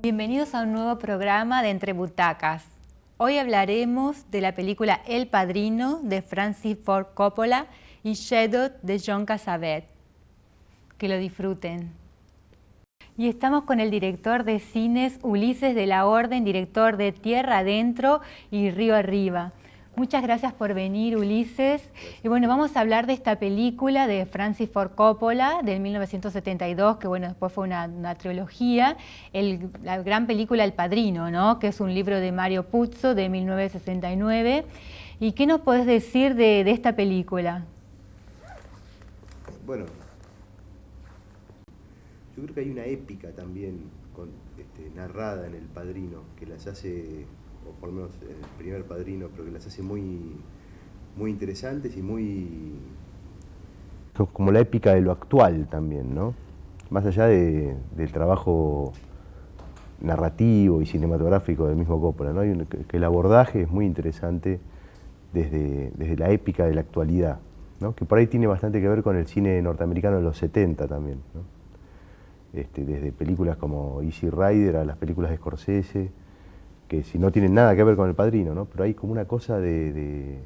Bienvenidos a un nuevo programa de Entre Butacas. Hoy hablaremos de la película El Padrino de Francis Ford Coppola y Shadow de John Cassavetes. Que lo disfruten. Y estamos con el director de cines Ulises de la Orden, director de Tierra Adentro y Río Arriba. Muchas gracias por venir, Ulises. Y bueno, vamos a hablar de esta película de Francis Ford Coppola del 1972, que bueno, después fue una trilogía, la gran película El Padrino, ¿no? Que es un libro de Mario Puzo de 1969. ¿Y qué nos podés decir de esta película? Bueno, yo creo que hay una épica también narrada en El Padrino, que las hace, o por lo menos el primer Padrino, pero que las hace muy interesantes y muy... como la épica de lo actual también, ¿no? Más allá del trabajo narrativo y cinematográfico del mismo Coppola, ¿no? Que el abordaje es muy interesante desde la épica de la actualidad, ¿no? Que por ahí tiene bastante que ver con el cine norteamericano de los 70 también, ¿no? Desde películas como Easy Rider a las películas de Scorsese, que si no tienen nada que ver con El Padrino, ¿no? Pero hay como una cosa de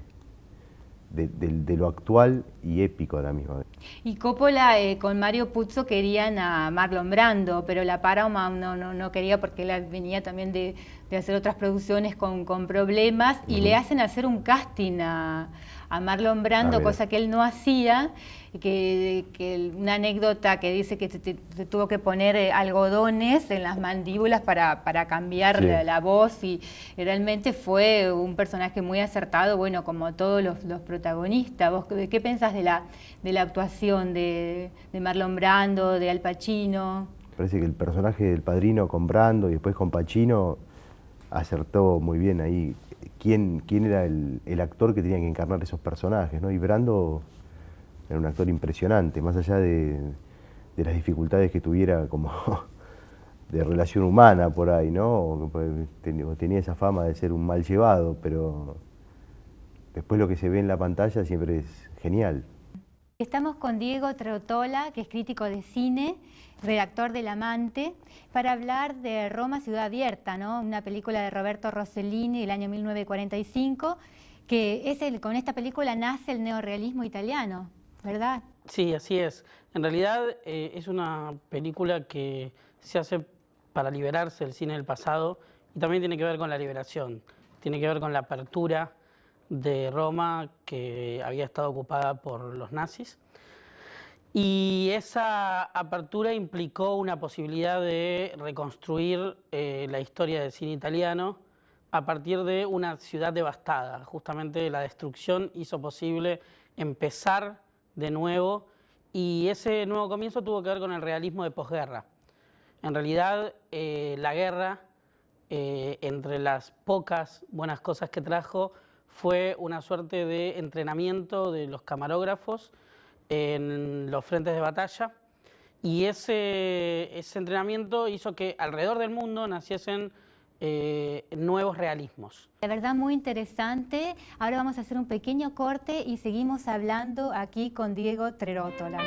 lo actual y épico a la misma vez. Y Coppola con Mario Puzo querían a Marlon Brando, pero la Paramount no quería porque él venía también de hacer otras producciones con problemas, y le hacen hacer un casting a Marlon Brando, cosa que él no hacía, que una anécdota que dice que se tuvo que poner algodones en las mandíbulas para cambiar la voz, y realmente fue un personaje muy acertado, bueno, como todos los protagonistas. ¿Vos qué pensás de la actuación de Marlon Brando, de Al Pacino? Parece que el personaje del Padrino con Brando y después con Pacino acertó muy bien ahí quién era el actor que tenía que encarnar esos personajes, ¿no? Y Brando era un actor impresionante, más allá de las dificultades que tuviera como de relación humana por ahí, ¿no? Tenía esa fama de ser un mal llevado, pero después lo que se ve en la pantalla siempre es genial. Estamos con Diego Trerotola, que es crítico de cine, redactor del Amante, para hablar de Roma, Ciudad Abierta, ¿no? Una película de Roberto Rossellini del año 1945, que con esta película nace el neorrealismo italiano, ¿verdad? Sí, así es. En realidad es una película que se hace para liberarse del cine del pasado, y también tiene que ver con la liberación, tiene que ver con la apertura de Roma, que había estado ocupada por los nazis, y esa apertura implicó una posibilidad de reconstruir la historia del cine italiano a partir de una ciudad devastada. Justamente la destrucción hizo posible empezar de nuevo, y ese nuevo comienzo tuvo que ver con el realismo de posguerra. En realidad, la guerra, entre las pocas buenas cosas que trajo, fue una suerte de entrenamiento de los camarógrafos en los frentes de batalla, y ese entrenamiento hizo que alrededor del mundo naciesen nuevos realismos. La verdad, muy interesante. Ahora vamos a hacer un pequeño corte y seguimos hablando aquí con Diego Trerotola.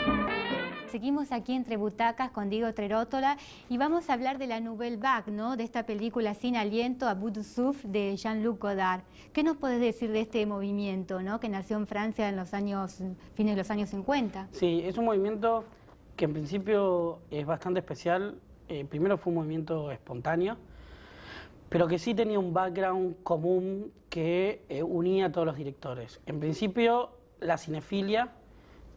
Seguimos aquí Entre Butacas con Diego Trerotola y vamos a hablar de la Nouvelle Vague, ¿no? De esta película Sin Aliento, A Bout de Souffle, de Jean-Luc Godard. ¿Qué nos podés decir de este movimiento, ¿no? Que nació en Francia en fines de los años 50? Sí, es un movimiento que en principio es bastante especial. Primero fue un movimiento espontáneo, pero que sí tenía un background común que unía a todos los directores. En principio, la cinefilia.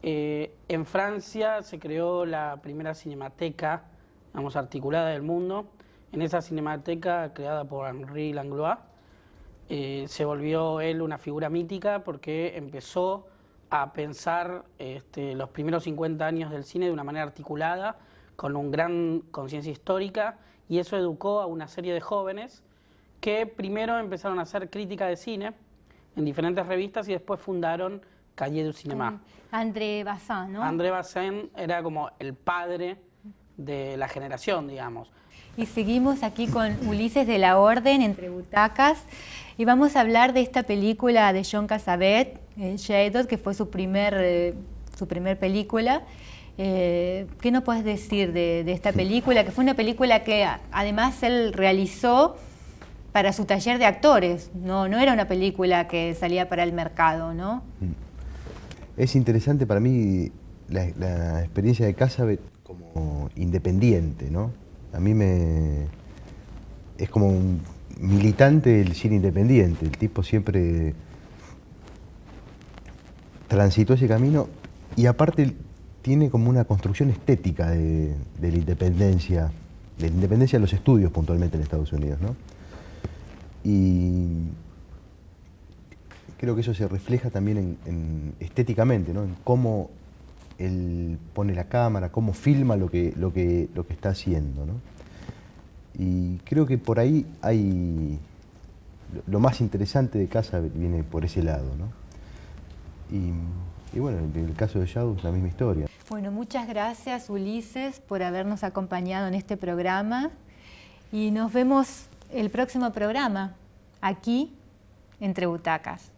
En Francia se creó la primera cinemateca, digamos, articulada del mundo. En esa cinemateca, creada por Henri Langlois, se volvió él una figura mítica porque empezó a pensar los primeros 50 años del cine de una manera articulada, con una gran conciencia histórica, y eso educó a una serie de jóvenes que primero empezaron a hacer crítica de cine en diferentes revistas y después fundaron Cahiers du Cinéma. André Bazin, ¿no? André Bazin era como el padre de la generación, digamos. Y seguimos aquí con Ulises de la Orden, Entre Butacas, y vamos a hablar de esta película de John Cassavetes, Shadow, que fue su primer película, ¿Qué nos puedes decir de esta película? Que fue una película que además él realizó para su taller de actores, no era una película que salía para el mercado, ¿no? Es interesante para mí la experiencia de Cassavet como independiente, ¿no? A mí es como un militante del cine independiente. El tipo siempre transitó ese camino y aparte tiene como una construcción estética de la independencia de los estudios puntualmente en Estados Unidos, ¿no? Y creo que eso se refleja también estéticamente, ¿no? En cómo él pone la cámara, cómo filma lo que está haciendo, ¿no? Y creo que por ahí hay lo más interesante de Cassavet viene por ese lado, ¿no? Y bueno, en el caso de Shadows, la misma historia. Bueno, muchas gracias, Ulises, por habernos acompañado en este programa y nos vemos el próximo programa, aquí, Entre Butacas.